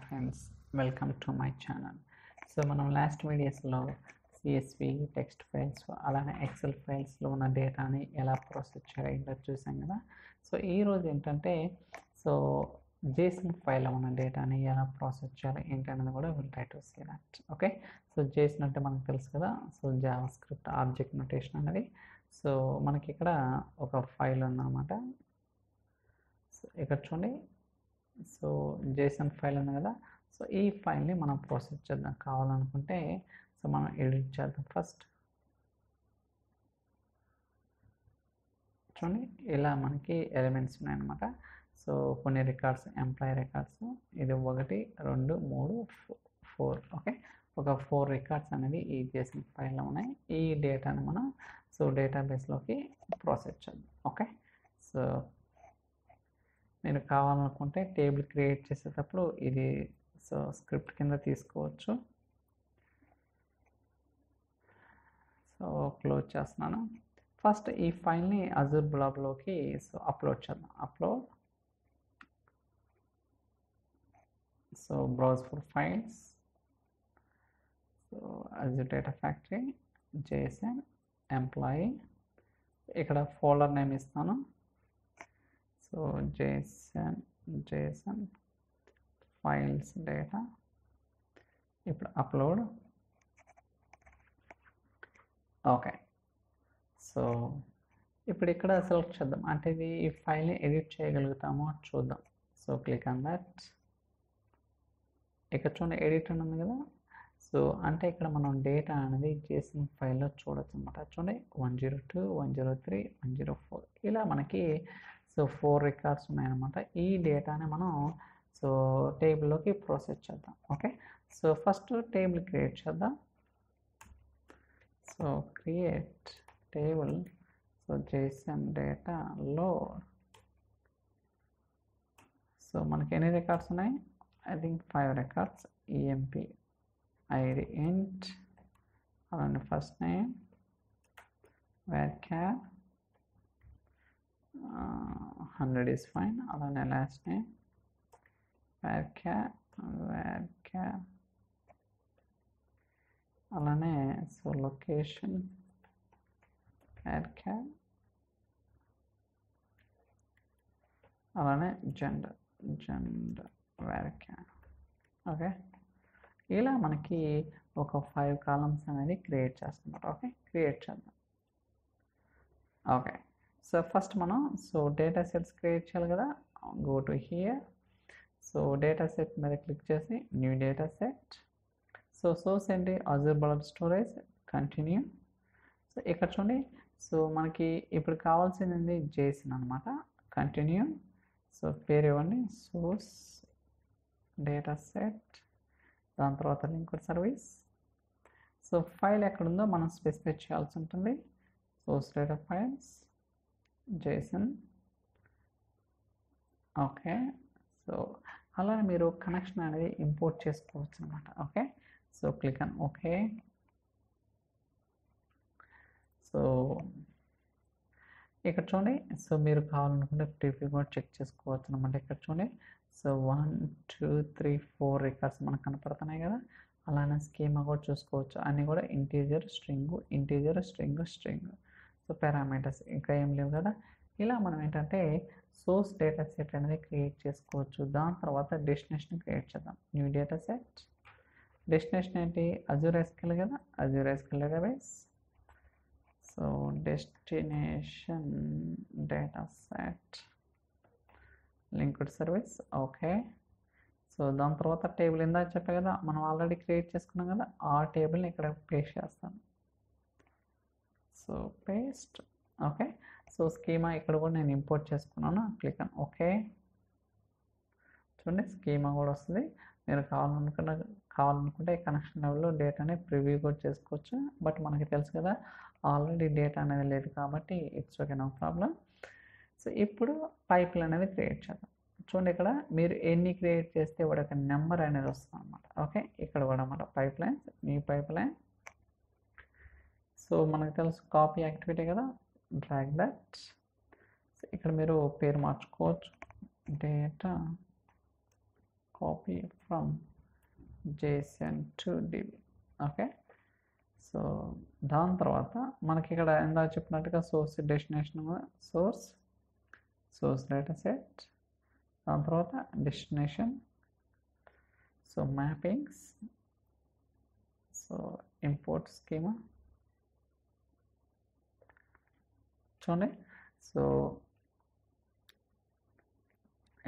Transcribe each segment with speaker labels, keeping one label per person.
Speaker 1: Friends, welcome to my channel. So మనం last వీడియోస్లో CSV text files అలానే XL ఫైల్స్లో ఉన్న డేటాని ఎలా ప్రాసెస్ చేయాలో చూసాం కదా. సో ఈరోజు ఏంటంటే జేసన్ ఫైల్లో ఉన్న డేటాని ఎలా ప్రాసెస్ చేయాలి ఏంటనేది కూడా will try to see that. Okay, so JSON అంటే మనకు తెలుసు కదా. So JavaScript object notation అనేది. సో మనకి ఇక్కడ ఒక ఫైల్ ఉందన్నమాట. సో ఇక్కడ చూడండి, సో జేసన్ ఫైల్ ఉంది కదా. సో ఈ ఫైల్ని మనం ప్రాసెస్ చేద్దాం కావాలనుకుంటే. సో మనం ఎడిట్ చేద్దాం ఫస్ట్. చూడండి, ఇలా మనకి ఎలిమెంట్స్ ఉన్నాయన్నమాట. సో కొన్ని రికార్డ్స్, ఎంప్లాయీ రికార్డ్స్, ఇది 1 2 3 4. ఓకే, ఒక 4 రికార్డ్స్ అనేవి ఈ జేసన్ ఫైల్లో ఉన్నాయి. ఈ డేటాని మనం డేటాబేస్లోకి ప్రాసెస్ చేద్దాం. ఓకే, సో మీరు కావాలనుకుంటే టేబుల్ క్రియేట్ చేసేటప్పుడు ఇది స్క్రిప్ట్ కింద తీసుకోవచ్చు. సో క్లోజ్ చేస్తున్నాను. ఫస్ట్ ఈ ఫైల్ని అజూర్ బ్లాబ్లోకి అప్లోడ్ చేద్దాం. Upload. So browse for files. So Azure data factory, Jason, employee. ఇక్కడ ఫోల్డర్ నేమ్ ఇస్తాను. So Jason files data. ఇప్పుడు అప్లోడ్. ఓకే, సో ఇప్పుడు ఇక్కడ సెలెక్ట్ చేద్దాం, అంటే ఇది ఈ ఫైల్ని ఎడిట్ చేయగలుగుతామో చూద్దాం. So click on that. ఇక్కడ చూడండి, ఎడిట్ అని ఉంది కదా. సో అంటే ఇక్కడ మనం డేటా అనేది జేసన్ ఫైల్లో చూడొచ్చు అనమాట. చూడండి, 102 103 104 ఇలా మనకి 4 రికార్డ్స్ ఉన్నాయన్నమాట. ఈ డేటాని మనం టేబుల్లోకి ప్రాసెస్ చేద్దాం. Okay, so first table create చేద్దాం. So create table. So JSON data load. So మనకి ఎన్ని రికార్డ్స్ ఉన్నాయి? I think 5 records. EMP ID int, అలానే first name varchar 100 is fine. అలానే లాస్ట్ నేమ్ varchar. అలానే లొకేషన్ varchar. అలానే gender varchar. Okay, ఇలా మనకి ఒక 5 కాలమ్స్ అనేది క్రియేట్ చేస్తున్నారు. ఓకే, క్రియేట్ చేద్దాం. ఓకే, సో ఫస్ట్ మనం డేటా సెట్స్ క్రియేట్ చేయాలి కదా. Go to here. So data set మీద క్లిక్ చేసి new data set. So source ఏంటి? Azure blob storage. Continue. So ఇక్కడ చూడండి, సో మనకి ఇప్పుడు కావాల్సింది జేసన్ అనమాట. కంటిన్యూ. సో పేరు ఇవ్వండి, సోర్స్ డేటా సెట్, దాని తర్వాత లింక్డ్ సర్వీస్. సో ఫైల్ ఎక్కడుందో మనం స్పెసిఫై చేయాల్సి ఉంటుంది. Source data files Jason. Okay, so అలానే మీరు కనెక్షన్ అనేది ఇంపోర్ట్ చేసుకోవచ్చు అనమాట. Okay, so click on okay. So ఇక్కడ చూడండి, సో మీరు కావాలనుకుంటే ప్రివ్యూ కూడా చెక్ చేసుకోవచ్చు అనమాట. ఇక్కడ చూడండి, సో 1 2 3 4 రికార్డ్స్ మనకు కనపడుతున్నాయి కదా. అలానే స్కీమా కూడా చూసుకోవచ్చు. అన్నీ కూడా ఇంటీజర్ స్ట్రింగ్. సో పారామీటర్స్ ఇంకా ఏం లేవు కదా. ఇలా మనం ఏంటంటే సోర్స్ డేటా సెట్ అనేది క్రియేట్ చేసుకోవచ్చు. దాని తర్వాత డెస్టినేషన్ క్రియేట్ చేద్దాం. New data set. డెస్టినేషన్ ఏంటి? అజూర్ SQL కదా. Azure SQL database. So destination data set linked service. Okay, so దాని తర్వాత టేబుల్ ఇందాక చెప్పా కదా, మనం ఆల్రెడీ క్రియేట్ చేసుకున్నాం కదా. ఆ టేబుల్ని ఇక్కడ పేస్ట్ చేస్తాను. So paste. Okay, so schema ఇక్కడ కూడా నేను ఇంపోర్ట్ చేసుకున్నాను. Click on okay. చూడండి, స్కీమా కూడా వస్తుంది. మీరు కావాలనుకుంటే కనెక్షన్ లెవెల్లో డేటాని ప్రివ్యూ కూడా చేసుకోవచ్చు. బట్ మనకి తెలుసు కదా, ఆల్రెడీ డేటా అనేది లేదు కాబట్టి it's okay, no problem. So ఇప్పుడు పైపులు అనేది క్రియేట్ చేద్దాం. చూడండి, ఇక్కడ మీరు ఎన్ని క్రియేట్ చేస్తే కూడా ఒక నెంబర్ అనేది వస్తుంది అనమాట. ఓకే, ఇక్కడ కూడా అన్నమాట pipelines, new pipeline. So మనకు తెలుసు కాపీ యాక్టివిటీ కదా. Drag that. ఇక్కడ మీరు పేరు మార్చుకోవచ్చు. Data copy from JSON to DB. Okay, so దాని తర్వాత మనకి ఇక్కడ ఎంత చెప్పినట్టుగా source destination source data set, దాని తర్వాత destination, so mappings, so import schema చూడండి. So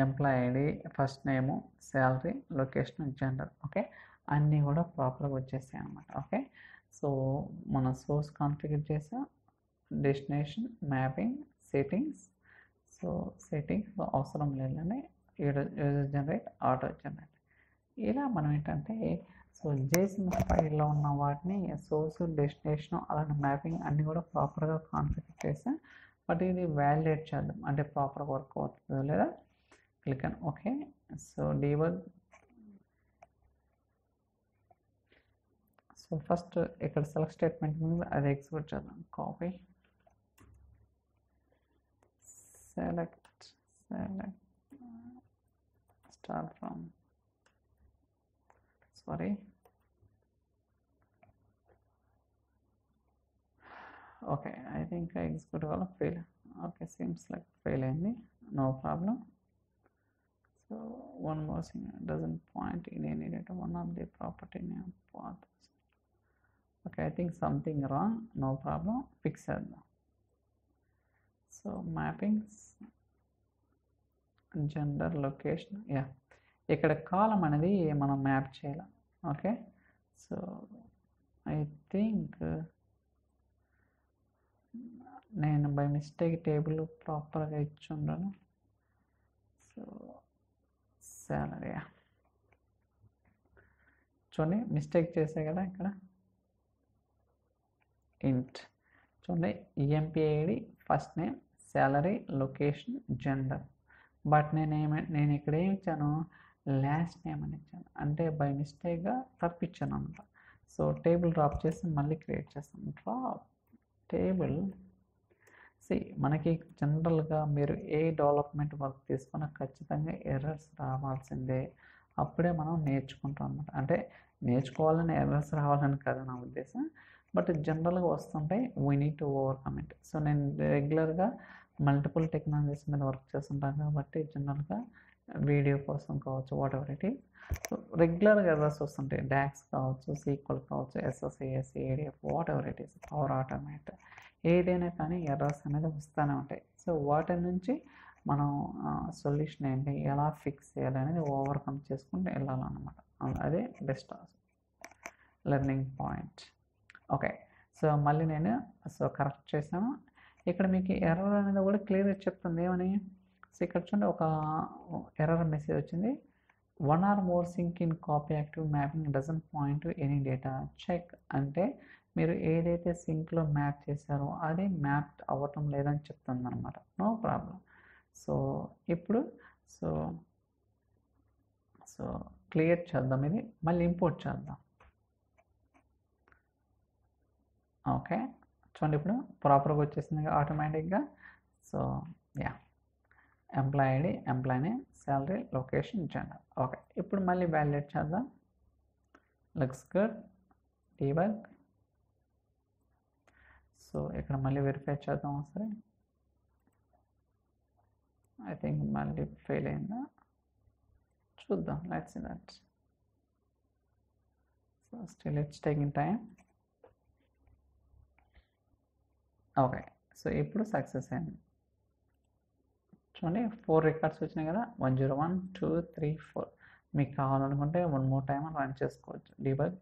Speaker 1: employee ID, first name, salary, location, gender. Okay, అన్నీ కూడా ప్రాపర్గా వచ్చేసాయి అన్నమాట. ఓకే, సో మన సోర్స్ కాన్ఫిగర్ చేసాం, destination, mapping, settings. So settings అవసరం లేదని యూజర్ జనరేట్, ఆటో జనరేట్. ఇలా మనం ఏంటంటే సో జేసన్ ఫైల్లో ఉన్న వాటిని సోర్స్, డెస్టినేషన్, అలానే మ్యాపింగ్ అన్నీ కూడా ప్రాపర్గా కాన్ఫిగర్ చేసాం. బట్ ఇది వ్యాలిడేట్ చేద్దాం అంటే ప్రాపర్గా వర్క్ అవుతుందో లేదా. క్లిక్ అని okay. So debug. So first ఇక్కడ సెలెక్ట్ స్టేట్మెంట్ ఉంది, అది ఎగ్జిక్యూట్ చేద్దాం. Copy, select start from, sorry, okay, I think execute వల్ల fail. Okay, seems like fail అయింది, no problem. So one more thing, doesn't point in any data, one of the property name path. Okay, I think something wrong, no problem, fix చేద్దాం. So mappings, gender, location, yeah ఇక్కడ కాలం అనేది మనం map చేయాలి. Okay, so I think నేను by mistake table ప్రాపర్గా ఇచ్చి ఉండను. So salary చూడండి, మిస్టేక్ చేసే కదా ఇక్కడ. ఇంట్ చూడండి, EMPID, first name, salary, location, gender. But నేను ఇక్కడ ఏమి ఇచ్చాను, లాస్ట్ నేమ్ అని ఇచ్చాను, అంటే బై మిస్టేక్గా తప్పిచ్చాను అనమాట. సో టేబుల్ డ్రాప్ చేసి మళ్ళీ క్రియేట్ చేస్తాను. Drop table. మనకి జనరల్గా మీరు ఏ డెవలప్మెంట్ వర్క్ తీసుకున్నా ఖచ్చితంగా ఎర్రర్స్ రావాల్సిందే, అప్పుడే మనం నేర్చుకుంటాం అనమాట. అంటే నేర్చుకోవాలని ఎర్రర్స్ రావాలని కాదు నా ఉద్దేశం, బట్ జనరల్గా వస్తుంటాయి, we need to overcome it. So నేను రెగ్యులర్గా మల్టిపుల్ టెక్నాలజీస్ మీద వర్క్ చేస్తుంటాను కాబట్టి జనరల్గా వీడియో కోసం కావచ్చు, whatever it is, so రెగ్యులర్గా ఎర్రర్స్ వస్తుంటాయి. డాక్స్ కావచ్చు, సీక్వల్ కావచ్చు, SSAS, ADF, whatever it is, power automate, ఏదైనా కానీ ఎర్రర్స్ అనేది వస్తూనే ఉంటాయి. సో వాటి నుంచి మనం సొల్యూషన్ ఏంటి, ఎలా ఫిక్స్ చేయాలి అనేది ఓవర్కమ్ చేసుకుంటూ వెళ్ళాలన్నమాట. అదే best learning point. Okay, so మళ్ళీ నేను కరెక్ట్ చేసాను. ఇక్కడ మీకు ఎర్రర్ అనేది కూడా క్లియర్గా చెప్తుంది ఏమని. సో ఇక్కడ చూడండి, ఒక ఎర్రర్ మెసేజ్ వచ్చింది, one or more sink in copy active mapping doesn't point to any data check. అంటే మీరు ఏదైతే సింక్లో మ్యాప్ చేశారో అది మ్యాప్ అవ్వటం లేదని చెప్తుంది అనమాట. No problem. సో ఇప్పుడు సో క్లియర్ చేద్దాం, ఇది మళ్ళీ ఇంపోర్ట్ చేద్దాం. ఓకే, చూడండి ఇప్పుడు ప్రాపర్గా వచ్చేసింది ఆటోమేటిక్గా. So ya, employee ID, employee name, salary, location, gender. Okay, ఇప్పుడు మళ్ళీ వ్యాలిడేట్ చేద్దాం. Looks good. డీబగ్. సో ఇక్కడ మళ్ళీ వెరిఫై చేద్దాం ఒకసారి. ఐ థింక్ మళ్ళీ ఫెయిల్ అయిందా చూద్దాం. Let's see that. So still it's taking time. Okay, so ఇప్పుడు సక్సెస్ అయింది. చూడండి 4 రికార్డ్స్ వచ్చినాయి కదా, 101, 2, 3, 4. మీకు కావాలనుకుంటే 1 more టైం రన్ చేసుకోవచ్చు. డీబగ్.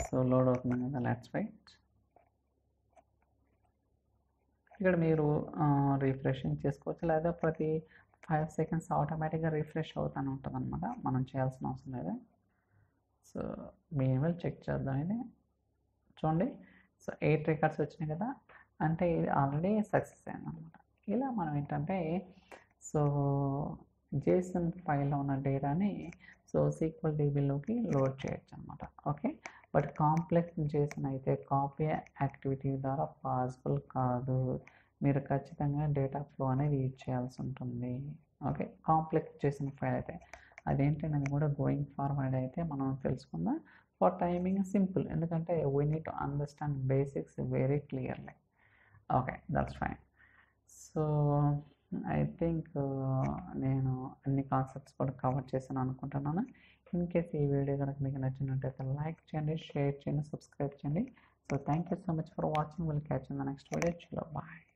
Speaker 1: సో లోడ్ అవుతుంది కదా, లెట్స్ వెయిట్. ఇక్కడ మీరు రిఫ్రెషింగ్ చేసుకోవచ్చు, లేదా ప్రతి 5 seconds ఆటోమేటిక్గా రిఫ్రెష్ అవుతూనే ఉంటుంది అనమాట, మనం చేయాల్సిన అవసరం లేదు. సో మెయిన్వెల్ చెక్ చేద్దాం. ఇది చూడండి, సో 8 రికార్డ్స్ వచ్చినాయి కదా, అంటే ఇది ఆల్రెడీ సక్సెస్ అయింది అనమాట. ఇలా మనం ఏంటంటే సో జేసన్ ఫైల్లో ఉన్న డేటాని సో సీక్వల్ డీబీలోకి లోడ్ చేయొచ్చు అనమాట. ఓకే, బట్ కాంప్లెక్స్ JSON అయితే కాపీ యాక్టివిటీ ద్వారా పాసిబుల్ కాదు. మీరు ఖచ్చితంగా డేటా ఫ్లో అనేది యూజ్ చేయాల్సి ఉంటుంది. ఓకే, కాంప్లెక్స్ JSON ఫైల్ అయితే అదేంటనేది కూడా గోయింగ్ ఫార్వర్డ్ అయితే మనం తెలుసుకుందాం. ఫర్ టైమింగ్ సింపుల్, ఎందుకంటే we need to understand basics very clearly. Okay, that's fine. So I think నేను అన్ని కాన్సెప్ట్స్ కూడా కవర్ చేశాను అనుకుంటున్నాను. ఇన్ కేస్ ఈ వీడియో కనుక మీకు నచ్చినట్టయితే లైక్ చేయండి, షేర్ చేయండి, సబ్స్క్రైబ్ చేయండి. So thank you so much for watching. Will catch in the next video. చలో బాయ్.